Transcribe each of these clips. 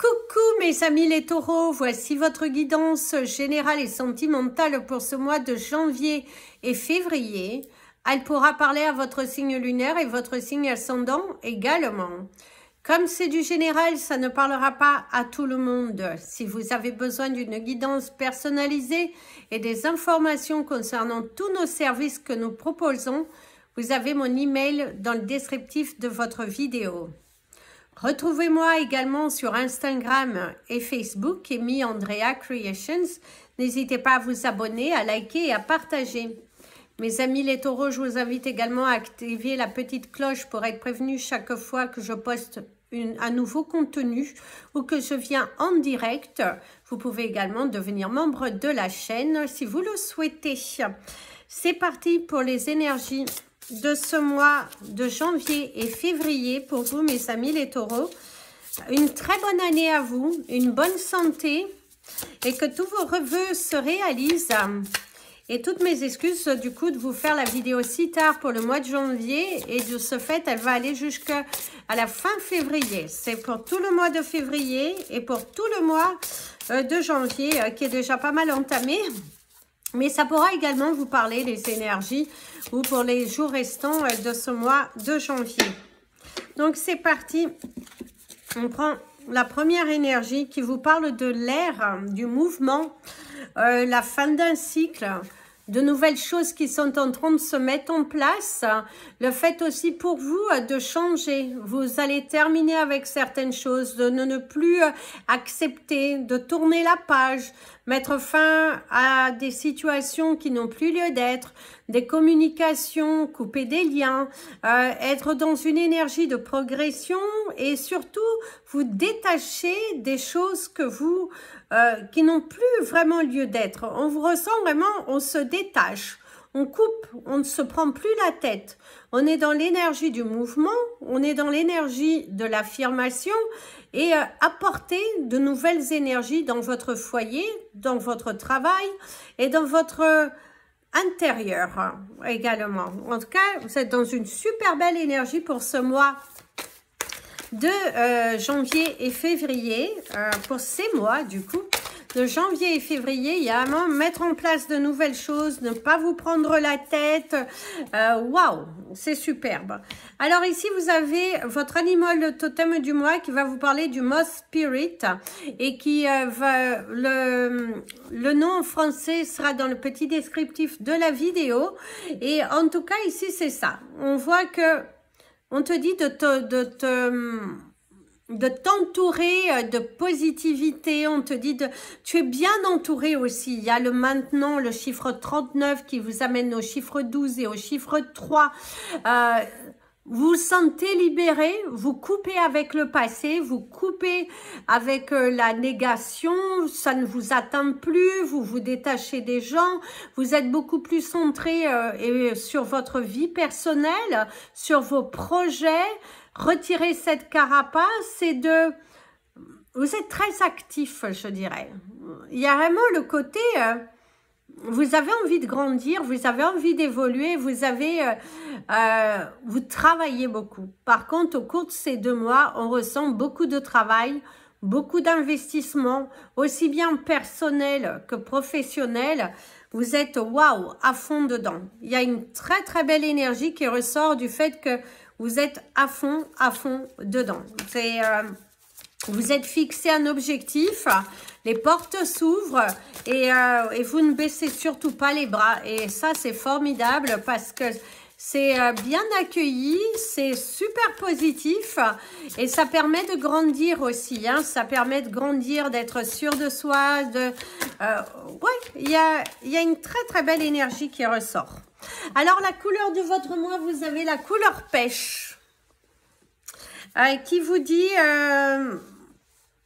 Coucou mes amis les taureaux, voici votre guidance générale et sentimentale pour ce mois de janvier et février. Elle pourra parler à votre signe lunaire et votre signe ascendant également. Comme c'est du général, ça ne parlera pas à tout le monde. Si vous avez besoin d'une guidance personnalisée et des informations concernant tous nos services que nous proposons, vous avez mon email dans le descriptif de votre vidéo. Retrouvez-moi également sur Instagram et Facebook, Amy Andrea Creations. N'hésitez pas à vous abonner, à liker et à partager. Mes amis les taureaux, je vous invite également à activer la petite cloche pour être prévenu chaque fois que je poste un nouveau contenu ou que je viens en direct. Vous pouvez également devenir membre de la chaîne si vous le souhaitez. C'est parti pour les énergies de ce mois de janvier et février pour vous mes amis les taureaux. Une très bonne année à vous, une bonne santé et que tous vos vœux se réalisent. Et toutes mes excuses du coup de vous faire la vidéo si tard pour le mois de janvier, et de ce fait elle va aller jusqu'à la fin février. C'est pour tout le mois de février et pour tout le mois de janvier qui est déjà pas mal entamé. Mais ça pourra également vous parler des énergies ou pour les jours restants de ce mois de janvier. Donc c'est parti. On prend la première énergie qui vous parle de l'air, du mouvement, la fin d'un cycle, de nouvelles choses qui sont en train de se mettre en place. Le fait aussi pour vous de changer. Vous allez terminer avec certaines choses, de ne plus accepter, de tourner la page, mettre fin à des situations qui n'ont plus lieu d'être, des communications, couper des liens, être dans une énergie de progression et surtout vous détacher des choses que vous qui n'ont plus vraiment lieu d'être. On vous ressent vraiment, on se détache, on coupe, on ne se prend plus la tête. On est dans l'énergie du mouvement, on est dans l'énergie de l'affirmation et apporter de nouvelles énergies dans votre foyer, dans votre travail et dans votre intérieur également. En tout cas, vous êtes dans une super belle énergie pour ce mois de janvier et février, pour ces mois du coup, de janvier et février, il y a vraiment mettre en place de nouvelles choses, ne pas vous prendre la tête, waouh, c'est superbe. Alors ici, vous avez votre animal totem du mois qui va vous parler du Moth Spirit et qui va, le nom en français sera dans le petit descriptif de la vidéo. Et en tout cas, ici, c'est ça. On voit que on te dit de t'entourer de positivité, on te dit tu es bien entouré aussi. Il y a le maintenant, le chiffre 39 qui vous amène au chiffre 12 et au chiffre 3. Vous vous sentez libéré, vous coupez avec le passé, vous coupez avec la négation, ça ne vous atteint plus, vous vous détachez des gens, vous êtes beaucoup plus centré sur votre vie personnelle, sur vos projets. Retirez cette carapace et vous êtes très actif, je dirais. Il y a vraiment le côté... vous avez envie de grandir, vous avez envie d'évoluer, vous travaillez beaucoup. Par contre, au cours de ces 2 mois, on ressent beaucoup de travail, beaucoup d'investissement, aussi bien personnel que professionnel. Vous êtes waouh, à fond dedans. Il y a une très très belle énergie qui ressort du fait que vous êtes à fond dedans. Vous êtes fixé un objectif, les portes s'ouvrent et vous ne baissez surtout pas les bras. Et ça, c'est formidable parce que c'est bien accueilli, c'est super positif et ça permet de grandir aussi. Hein, ça permet de grandir, d'être sûr de soi. Ouais, il y a une très très belle énergie qui ressort. Alors, la couleur de votre mois, vous avez la couleur pêche qui vous dit...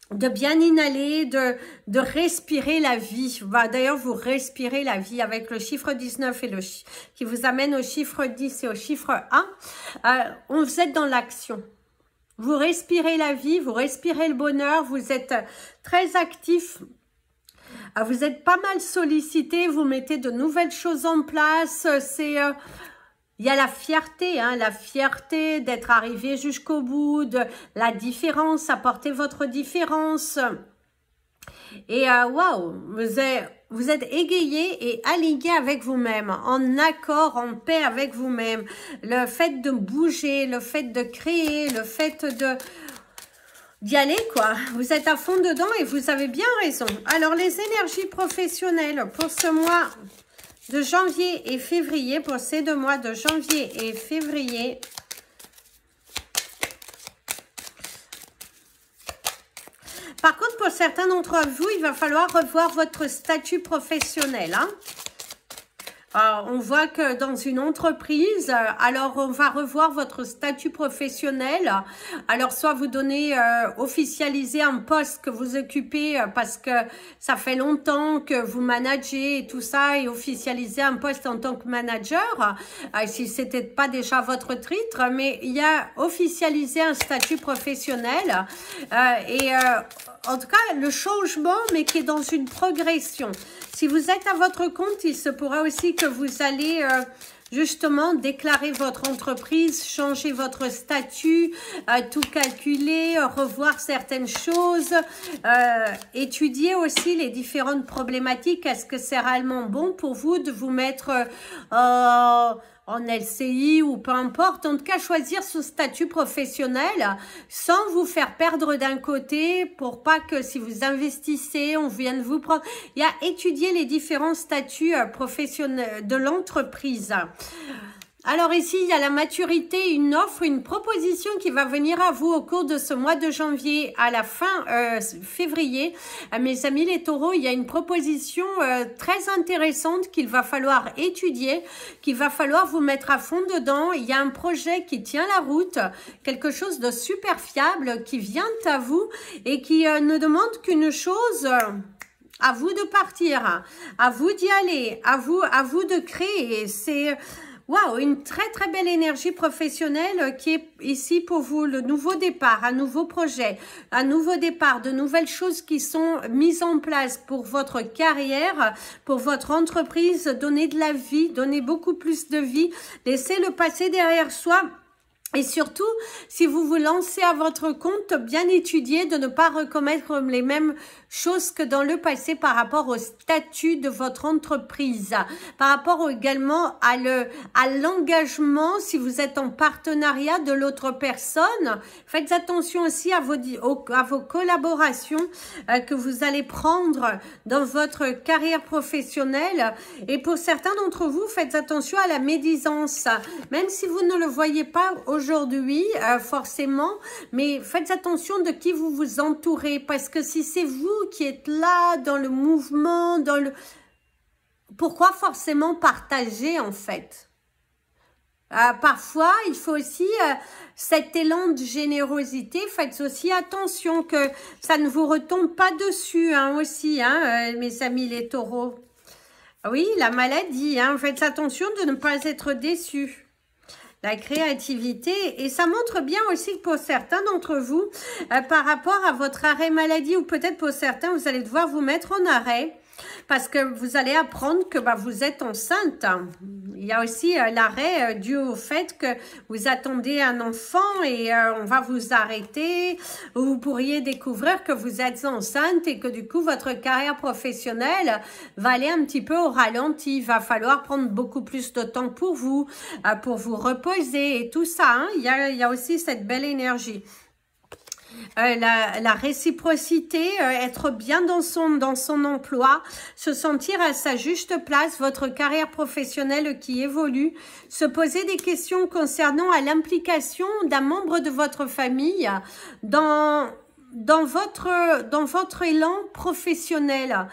de bien inhaler, de respirer la vie. D'ailleurs, vous respirez la vie avec le chiffre 19 et qui vous amène au chiffre 10 et au chiffre 1. Vous êtes dans l'action. Vous respirez la vie, vous respirez le bonheur, vous êtes très actif. Vous êtes pas mal sollicité, vous mettez de nouvelles choses en place. il y a la fierté, hein, la fierté d'être arrivé jusqu'au bout, de la différence, apporter votre différence. Et waouh, vous êtes égayé et aligné avec vous-même, en accord, en paix avec vous-même. Le fait de bouger, le fait de créer, le fait d'y aller, quoi. Vous êtes à fond dedans et vous avez bien raison. Alors, les énergies professionnelles pour ce mois de janvier et février, pour ces 2 mois de janvier et février. Par contre, pour certains d'entre vous, il va falloir revoir votre statut professionnel, hein. On voit que dans une entreprise, alors on va revoir votre statut professionnel. Alors soit vous donnez, officialiser un poste que vous occupez parce que ça fait longtemps que vous managez et tout ça, et officialiser un poste en tant que manager, si c'était pas déjà votre titre, mais il y a officialiser un statut professionnel en tout cas le changement, mais qui est dans une progression. Si vous êtes à votre compte, il se pourra aussi que vous allez justement déclarer votre entreprise, changer votre statut, tout calculer, revoir certaines choses, étudier aussi les différentes problématiques. Est-ce que c'est réellement bon pour vous de vous mettre en LCI ou peu importe, en tout cas choisir ce statut professionnel sans vous faire perdre d'un côté, pour pas que si vous investissez, on vienne vous prendre. Il y a étudier les différents statuts professionnels de l'entreprise. Alors ici, il y a la maturité, une offre, une proposition qui va venir à vous au cours de ce mois de janvier à la fin février. Mes amis les taureaux, il y a une proposition très intéressante qu'il va falloir étudier, qu'il va falloir vous mettre à fond dedans. Il y a un projet qui tient la route, quelque chose de super fiable qui vient à vous et qui ne demande qu'une chose... à vous de partir, à vous d'y aller, à vous de créer. C'est... waouh, une très très belle énergie professionnelle qui est ici pour vous, le nouveau départ, un nouveau projet, un nouveau départ, de nouvelles choses qui sont mises en place pour votre carrière, pour votre entreprise, donner de la vie, donner beaucoup plus de vie, laisser le passé derrière soi. Et surtout, si vous vous lancez à votre compte, bien étudier de ne pas recommettre les mêmes choses que dans le passé par rapport au statut de votre entreprise, par rapport également à l'engagement, si vous êtes en partenariat de l'autre personne. Faites attention aussi à vos collaborations que vous allez prendre dans votre carrière professionnelle. Et pour certains d'entre vous, faites attention à la médisance, même si vous ne le voyez pas aujourd'hui, forcément, mais faites attention de qui vous vous entourez, parce que si c'est vous qui êtes là, dans le mouvement, pourquoi forcément partager, en fait? Parfois, il faut aussi cet élan de générosité, faites aussi attention que ça ne vous retombe pas dessus, hein, aussi, hein, mes amis les taureaux. Oui, la maladie, hein, faites attention de ne pas être déçus. La créativité, et ça montre bien aussi que pour certains d'entre vous, par rapport à votre arrêt maladie, ou peut-être pour certains, vous allez devoir vous mettre en arrêt, parce que vous allez apprendre que vous êtes enceinte. Il y a aussi l'arrêt dû au fait que vous attendez un enfant et on va vous arrêter. Vous pourriez découvrir que vous êtes enceinte et que du coup, votre carrière professionnelle va aller un petit peu au ralenti. Il va falloir prendre beaucoup plus de temps pour vous reposer et tout ça, hein. Il y a aussi cette belle énergie. La réciprocité, être bien dans son emploi, se sentir à sa juste place, votre carrière professionnelle qui évolue, se poser des questions concernant à l'implication d'un membre de votre famille dans votre élan professionnel.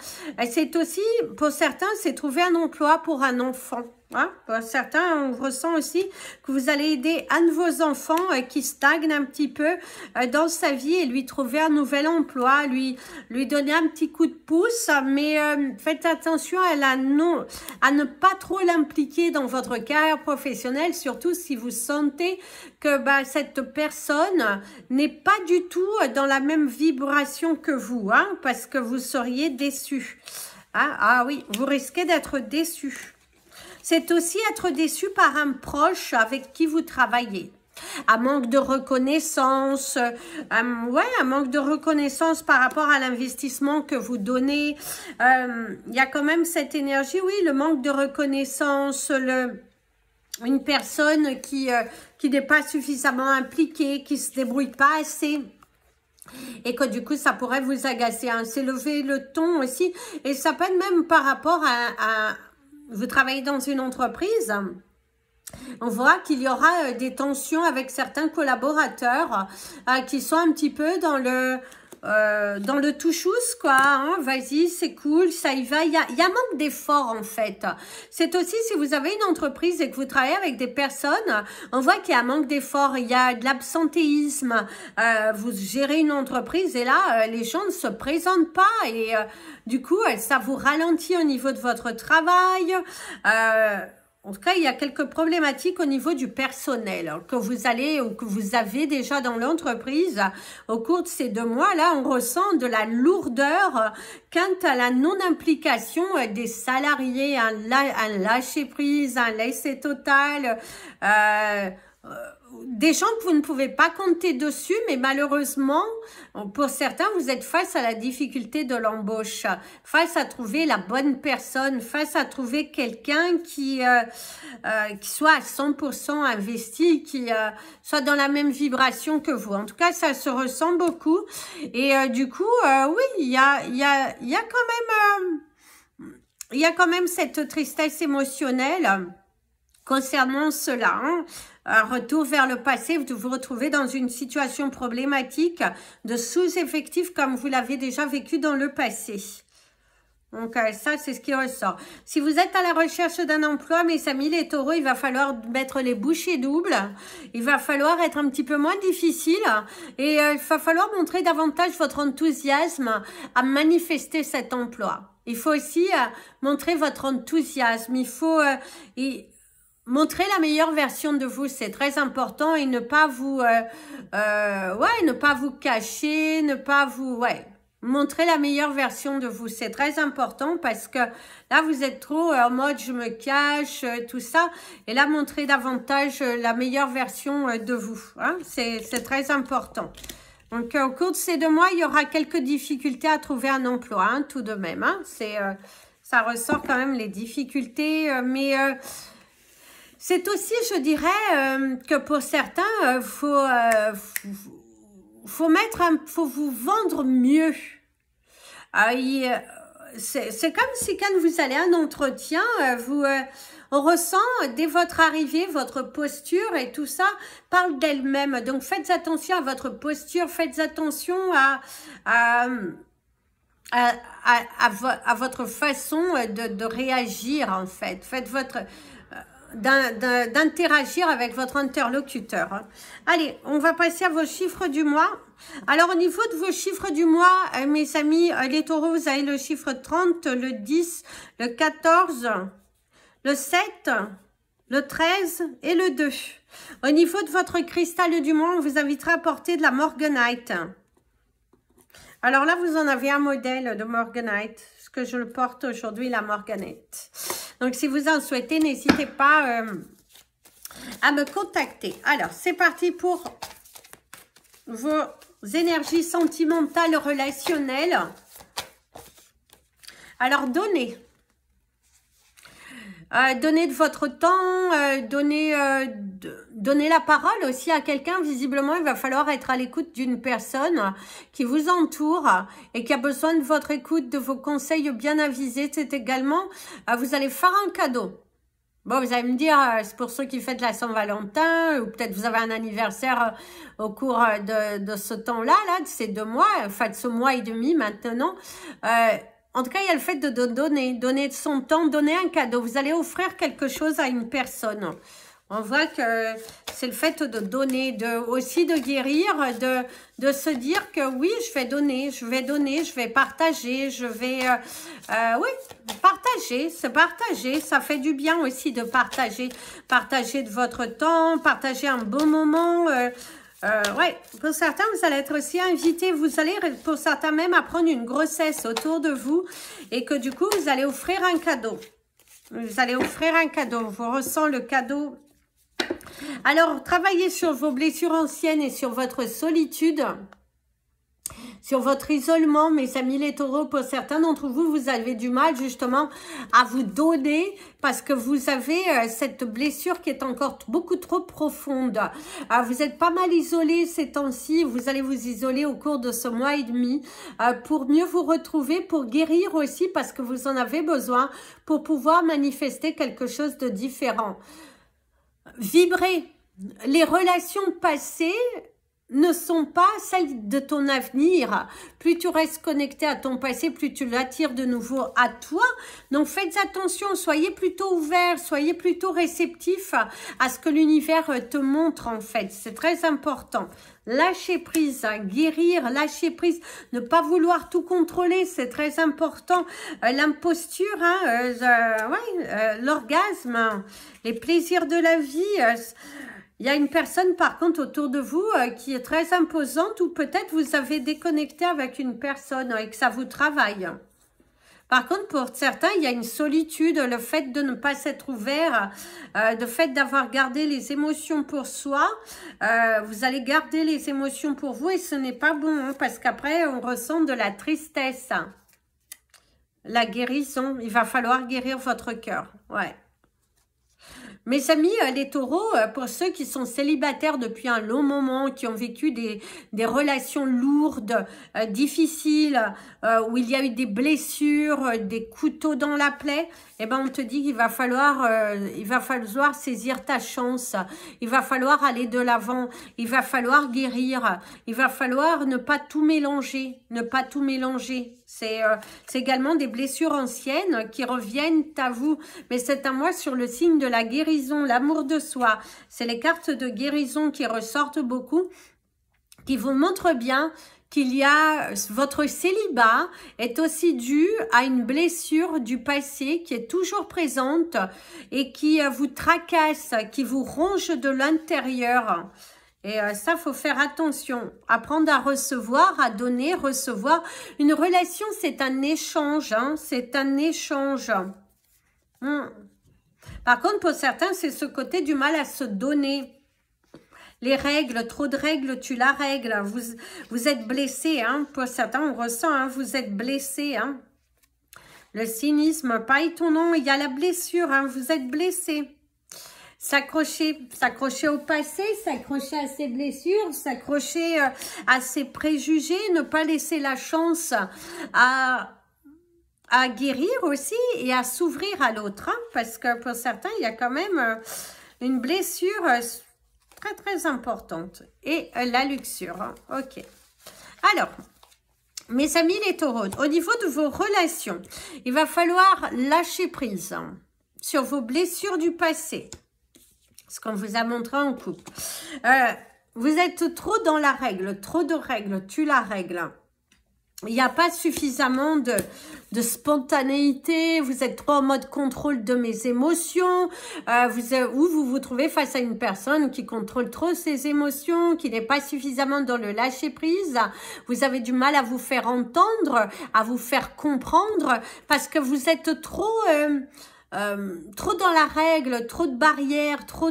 C'est aussi, pour certains, c'est trouver un emploi pour un enfant. Hein? Pour certains, on ressent aussi que vous allez aider un de vos enfants qui stagne un petit peu dans sa vie et lui trouver un nouvel emploi, lui donner un petit coup de pouce, mais faites attention à ne pas trop l'impliquer dans votre carrière professionnelle, surtout si vous sentez que cette personne n'est pas du tout dans la même vibration que vous, hein, parce que vous seriez déçu. Hein? Ah oui, vous risquez d'être déçu. C'est aussi être déçu par un proche avec qui vous travaillez. Un manque de reconnaissance, ouais, un manque de reconnaissance par rapport à l'investissement que vous donnez. Il y a quand même cette énergie, oui, le manque de reconnaissance, une personne qui n'est pas suffisamment impliquée, qui se débrouille pas assez. Et que du coup, ça pourrait vous agacer. Hein. C'est lever le ton aussi. Et ça peut être même par rapport à vous travaillez dans une entreprise. On voit qu'il y aura des tensions avec certains collaborateurs qui sont un petit peu dans le touchous, quoi. Hein. Vas-y, c'est cool, ça y va. Il y a un manque d'effort, en fait. C'est aussi, si vous avez une entreprise et que vous travaillez avec des personnes, on voit qu'il y a un manque d'effort, il y a de l'absentéisme. Vous gérez une entreprise et là, les gens ne se présentent pas et du coup, ça vous ralentit au niveau de votre travail. En tout cas, il y a quelques problématiques au niveau du personnel que vous allez ou que vous avez déjà dans l'entreprise. Au cours de ces 2 mois-là, on ressent de la lourdeur quant à la non-implication des salariés, un lâcher-prise, un laisser total, des gens que vous ne pouvez pas compter dessus, mais malheureusement, pour certains, vous êtes face à la difficulté de l'embauche, face à trouver la bonne personne, face à trouver quelqu'un qui soit à 100% investi, qui soit dans la même vibration que vous. En tout cas, ça se ressent beaucoup. Et du coup, oui, il y a quand même cette tristesse émotionnelle concernant cela, hein. Un retour vers le passé, vous vous retrouvez dans une situation problématique de sous-effectif comme vous l'avez déjà vécu dans le passé. Donc ça, c'est ce qui ressort. Si vous êtes à la recherche d'un emploi, mes amis les taureaux, il va falloir mettre les bouchées doubles. Il va falloir être un petit peu moins difficile. Et il va falloir montrer davantage votre enthousiasme à manifester cet emploi. Il faut aussi montrer votre enthousiasme. Il faut... montrer la meilleure version de vous, c'est très important et ne pas vous, ne pas vous cacher, ne pas vous, montrer la meilleure version de vous, c'est très important parce que là vous êtes trop en mode je me cache, tout ça, et là montrer davantage la meilleure version de vous, hein, c'est très important. Donc au cours de ces 2 mois, il y aura quelques difficultés à trouver un emploi, hein, tout de même, hein, ça ressort quand même les difficultés, mais c'est aussi, je dirais, que pour certains, faut vous vendre mieux. C'est comme si quand vous allez à un entretien, on ressent dès votre arrivée, votre posture et tout ça parle d'elle-même. Donc faites attention à votre posture, faites attention à votre façon de réagir en fait. Faites votre... d'interagir avec votre interlocuteur. Hein. Allez, on va passer à vos chiffres du mois. Alors, au niveau de vos chiffres du mois, mes amis, les taureaux, vous avez le chiffre 30, le 10, le 14, le 7, le 13 et le 2. Au niveau de votre cristal du mois, on vous invitera à porter de la morganite. Alors là, vous en avez un modèle de morganite, ce que je le porte aujourd'hui, la morganite. Donc, si vous en souhaitez, n'hésitez pas à me contacter. Alors, c'est parti pour vos énergies sentimentales, relationnelles. Alors, donnez. Donnez de votre temps, donnez la parole aussi à quelqu'un. Visiblement, il va falloir être à l'écoute d'une personne qui vous entoure et qui a besoin de votre écoute, de vos conseils bien avisés. C'est également, vous allez faire un cadeau. Bon, vous allez me dire, c'est pour ceux qui fêtent la Saint-Valentin, ou peut-être vous avez un anniversaire au cours de ce temps-là, de ces 2 mois, enfin de ce mois et demi maintenant. En tout cas, il y a le fait de donner de son temps, donner un cadeau. Vous allez offrir quelque chose à une personne. On voit que c'est le fait de donner, aussi de guérir, de se dire que oui, je vais donner, je vais partager, je vais... partager, se partager, ça fait du bien aussi de partager. Partager de votre temps, partager un bon moment... pour certains, vous allez être aussi invités, vous allez pour certains même apprendre une grossesse autour de vous et que du coup, vous allez offrir un cadeau. Vous allez offrir un cadeau. Je ressens le cadeau. Alors, travaillez sur vos blessures anciennes et sur votre solitude. Sur votre isolement, mes amis les taureaux, pour certains d'entre vous, vous avez du mal justement à vous donner parce que vous avez cette blessure qui est encore beaucoup trop profonde. Vous êtes pas mal isolé ces temps-ci, vous allez vous isoler au cours de ce mois et demi pour mieux vous retrouver, pour guérir aussi parce que vous en avez besoin pour pouvoir manifester quelque chose de différent. Vibrez. Les relations passées ne sont pas celles de ton avenir. Plus tu restes connecté à ton passé, plus tu l'attires de nouveau à toi. Donc faites attention, soyez plutôt ouverts, soyez plutôt réceptifs à ce que l'univers te montre en fait. C'est très important. Lâcher prise, guérir, lâcher prise, ne pas vouloir tout contrôler, c'est très important. L'imposture, l'orgasme, les plaisirs de la vie. Il y a une personne par contre autour de vous qui est très imposante ou peut-être vous avez déconnecté avec une personne et que ça vous travaille. Par contre, pour certains, il y a une solitude, le fait de ne pas s'être ouvert, le fait d'avoir gardé les émotions pour soi. Vous allez garder les émotions pour vous et ce n'est pas bon hein, parce qu'après, on ressent de la tristesse. La guérison, il va falloir guérir votre cœur. Ouais. Mes amis, les taureaux, pour ceux qui sont célibataires depuis un long moment, qui ont vécu des relations lourdes, difficiles, où il y a eu des blessures, des couteaux dans la plaie, eh ben on te dit qu'il va falloir saisir ta chance, il va falloir aller de l'avant, il va falloir guérir, il va falloir ne pas tout mélanger, ne pas tout mélanger. C'est également des blessures anciennes qui reviennent à vous. Mais c'est à moi sur le signe de la guérison, l'amour de soi. C'est les cartes de guérison qui ressortent beaucoup, qui vous montrent bien qu'il y a votre célibat est aussi dû à une blessure du passé qui est toujours présente et qui vous tracasse, qui vous ronge de l'intérieur. Et ça, faut faire attention. Apprendre à recevoir, à donner, recevoir. Une relation, c'est un échange. Hein, c'est un échange. Par contre, pour certains, c'est ce côté du mal à se donner. Les règles, trop de règles, tu la règles. Vous êtes blessé. Hein, pour certains, on ressent, hein, vous êtes blessé. Hein. Le cynisme, pas étonnant. Il y a la blessure. Hein, vous êtes blessé. S'accrocher au passé, s'accrocher à ses blessures, s'accrocher à ses préjugés, ne pas laisser la chance à guérir aussi et à s'ouvrir à l'autre. Hein, parce que pour certains, il y a quand même une blessure très très importante. Et la luxure. Hein, ok. Alors, mes amis les taureaux, au niveau de vos relations, il va falloir lâcher prise sur vos blessures du passé. Ce qu'on vous a montré en couple. Vous êtes trop dans la règle, trop de règles, tu la règle. Il n'y a pas suffisamment de spontanéité, vous êtes trop en mode contrôle de mes émotions, ou vous vous trouvez face à une personne qui contrôle trop ses émotions, qui n'est pas suffisamment dans le lâcher-prise, vous avez du mal à vous faire entendre, à vous faire comprendre, parce que vous êtes trop dans la règle, trop de barrières, trop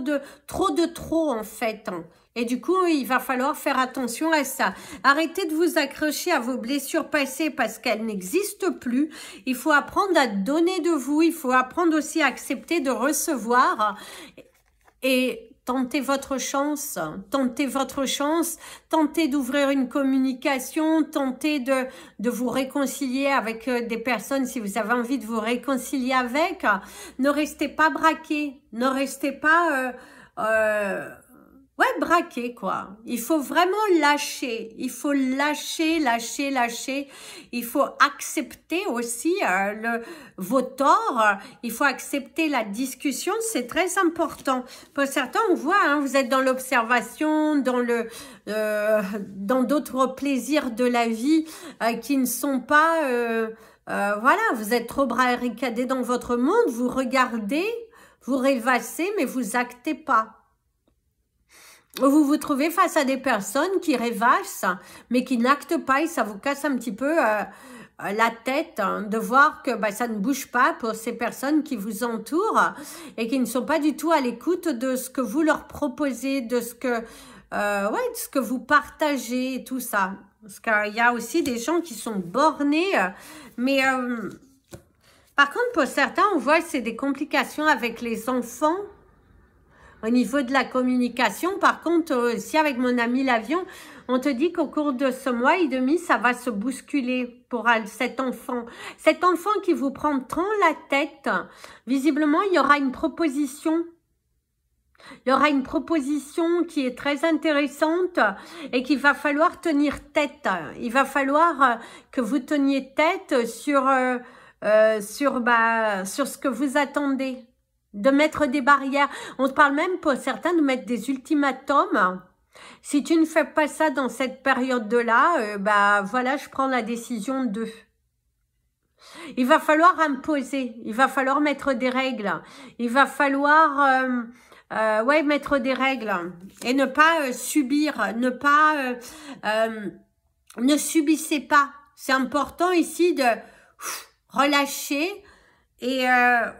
en fait. Et du coup, il va falloir faire attention à ça. Arrêtez de vous accrocher à vos blessures passées parce qu'elles n'existent plus. Il faut apprendre à donner de vous. Il faut apprendre aussi à accepter de recevoir. Et tentez votre chance. Tentez votre chance. Tentez d'ouvrir une communication. Tentez de vous réconcilier avec des personnes si vous avez envie de vous réconcilier avec. Ne restez pas braqués. Ne restez pas... braqué quoi. Il faut vraiment lâcher. Il faut lâcher. Il faut accepter aussi vos torts. Il faut accepter la discussion. C'est très important. Pour certains, on voit, hein, vous êtes dans l'observation, dans d'autres plaisirs de la vie qui ne sont pas... voilà, vous êtes trop barricadés dans votre monde. Vous regardez, vous rêvassez, mais vous actez pas. Vous vous trouvez face à des personnes qui rêvassent, mais qui n'actent pas et ça vous casse un petit peu la tête, hein, de voir que bah, ça ne bouge pas pour ces personnes qui vous entourent et qui ne sont pas du tout à l'écoute de ce que vous leur proposez, de ce que, ouais, de ce que vous partagez et tout ça. Parce qu'il y a aussi des gens qui sont bornés, mais par contre, pour certains, on voit que c'est des complications avec les enfants. Au niveau de la communication, par contre, aussi avec mon ami l'avion, on te dit qu'au cours de ce mois et demi, ça va se bousculer pour cet enfant. Cet enfant qui vous prend tant la tête, visiblement, il y aura une proposition. Il y aura une proposition qui est très intéressante et qu'il va falloir tenir tête. Il va falloir que vous teniez tête sur ce que vous attendez. De mettre des barrières. On te parle même pour certains de mettre des ultimatums. Si tu ne fais pas ça dans cette période-là, bah voilà, je prends la décision de. Il va falloir imposer. Il va falloir mettre des règles. Il va falloir ouais, mettre des règles. Et ne pas subir. Ne pas... ne subissez pas. C'est important ici de relâcher. Et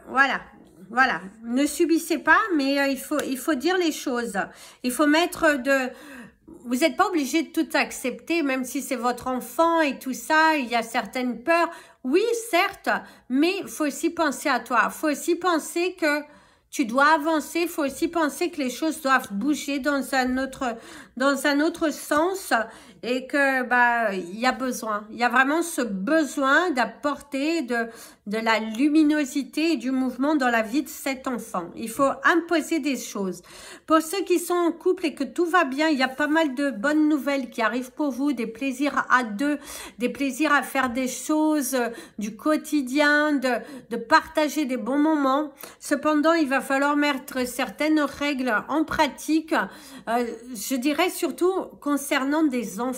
voilà. Voilà, ne subissez pas, mais il faut dire les choses. Il faut mettre de... Vous n'êtes pas obligé de tout accepter, même si c'est votre enfant et tout ça, il y a certaines peurs. Oui, certes, mais il faut aussi penser à toi. Il faut aussi penser que tu dois avancer. Il faut aussi penser que les choses doivent bouger dans un autre sens. Et que bah il y a besoin. Il y a vraiment ce besoin d'apporter de la luminosité et du mouvement dans la vie de cet enfant. Il faut imposer des choses. Pour ceux qui sont en couple et que tout va bien, il y a pas mal de bonnes nouvelles qui arrivent pour vous, des plaisirs à deux, des plaisirs à faire des choses du quotidien, de partager des bons moments. Cependant, il va falloir mettre certaines règles en pratique, je dirais surtout concernant des enfants.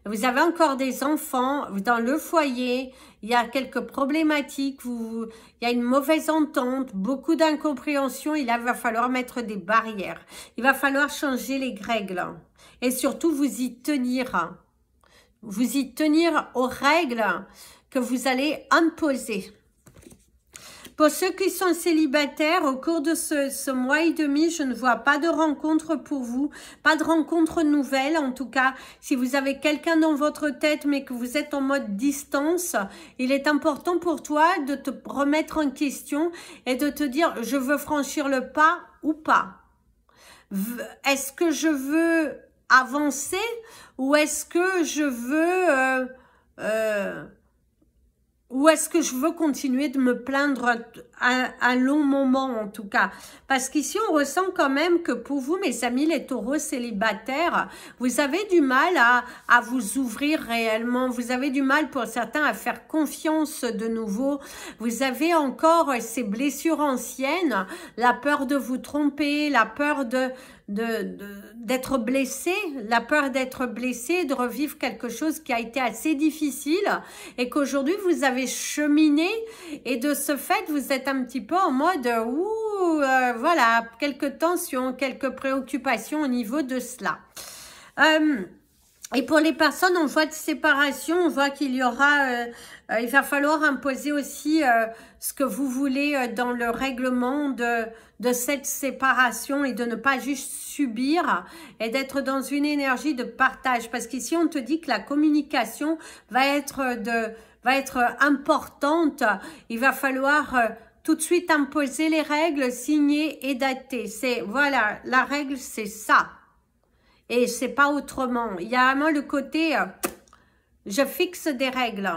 Vous avez encore des enfants dans le foyer, il y a quelques problématiques, il y a une mauvaise entente, beaucoup d'incompréhension, il va falloir mettre des barrières. Il va falloir changer les règles et surtout vous y tenir. Vous y tenir aux règles que vous allez imposer. Pour ceux qui sont célibataires, au cours de ce mois et demi, je ne vois pas de rencontre pour vous, pas de rencontre nouvelle en tout cas. Si vous avez quelqu'un dans votre tête mais que vous êtes en mode distance, il est important pour toi de te remettre en question et de te dire je veux franchir le pas ou pas. Est-ce que je veux avancer ou est-ce que je veux... ou est-ce que je veux continuer de me plaindre un long moment en tout cas? Parce qu'ici, on ressent quand même que pour vous, mes amis, les taureaux célibataires, vous avez du mal à vous ouvrir réellement. Vous avez du mal pour certains à faire confiance de nouveau. Vous avez encore ces blessures anciennes, la peur de vous tromper, la peur d'être blessé, la peur d'être blessé, de revivre quelque chose qui a été assez difficile et qu'aujourd'hui vous avez cheminé et de ce fait vous êtes un petit peu en mode voilà, quelques tensions, quelques préoccupations au niveau de cela. Et pour les personnes en voie de séparation, on voit qu'il y aura, il va falloir imposer aussi ce que vous voulez dans le règlement de cette séparation et de ne pas juste subir et d'être dans une énergie de partage. Parce qu'ici, on te dit que la communication va être importante. Il va falloir tout de suite imposer les règles, signer et dater. Voilà, la règle, c'est ça. Et c'est pas autrement. Il y a vraiment le côté, je fixe des règles.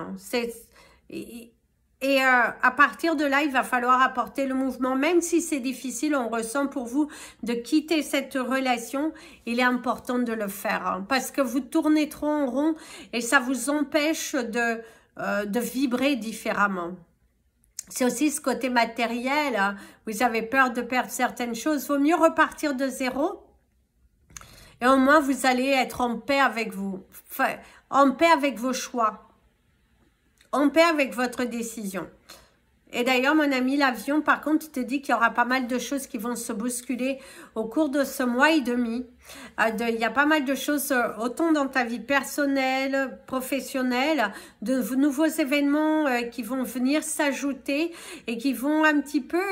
À partir de là, il va falloir apporter le mouvement. Même si c'est difficile, on ressent pour vous de quitter cette relation. Il est important de le faire. Hein, parce que vous tournez trop en rond et ça vous empêche de vibrer différemment. C'est aussi ce côté matériel. Hein, vous avez peur de perdre certaines choses. Vaut mieux repartir de zéro. Et au moins, vous allez être en paix avec vous. Enfin, en paix avec vos choix. En paix avec votre décision. Et d'ailleurs, mon ami, l'avion, par contre, te dit qu'il y aura pas mal de choses qui vont se bousculer au cours de ce mois et demi. Il y a pas mal de choses, autant dans ta vie personnelle, professionnelle, de nouveaux événements qui vont venir s'ajouter et qui vont un petit peu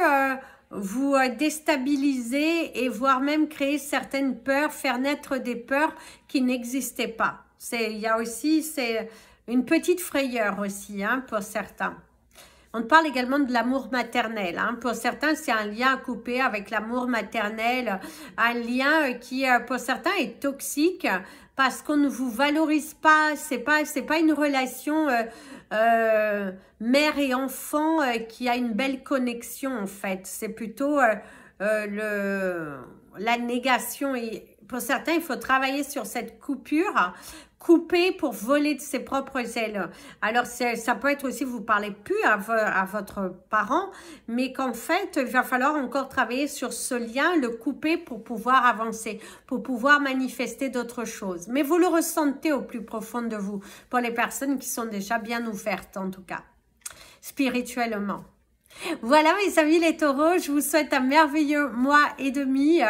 vous déstabiliser et voire même créer certaines peurs, faire naître des peurs qui n'existaient pas. Il y a aussi, c'est une petite frayeur aussi, hein, pour certains. On parle également de l'amour maternel. Hein. Pour certains, c'est un lien à couper avec l'amour maternel, un lien qui, pour certains, est toxique parce qu'on ne vous valorise pas. C'est pas une relation mère et enfant qui a une belle connexion en fait. C'est plutôt la négation. Et pour certains, il faut travailler sur cette coupure. Couper pour voler de ses propres ailes. Alors, ça peut être aussi, vous ne parlez plus à votre parent, mais qu'en fait, il va falloir encore travailler sur ce lien, le couper pour pouvoir avancer, pour pouvoir manifester d'autres choses. Mais vous le ressentez au plus profond de vous, pour les personnes qui sont déjà bien ouvertes, en tout cas, spirituellement. Voilà mes amis les taureaux, je vous souhaite un merveilleux mois et demi,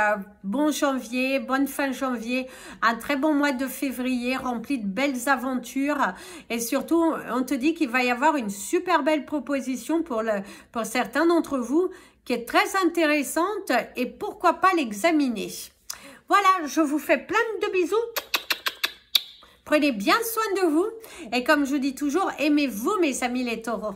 bon janvier, bonne fin janvier, un très bon mois de février rempli de belles aventures et surtout on te dit qu'il va y avoir une super belle proposition pour certains d'entre vous qui est très intéressante et pourquoi pas l'examiner. Voilà, je vous fais plein de bisous. Prenez bien soin de vous et comme je dis toujours, aimez-vous mes amis les taureaux.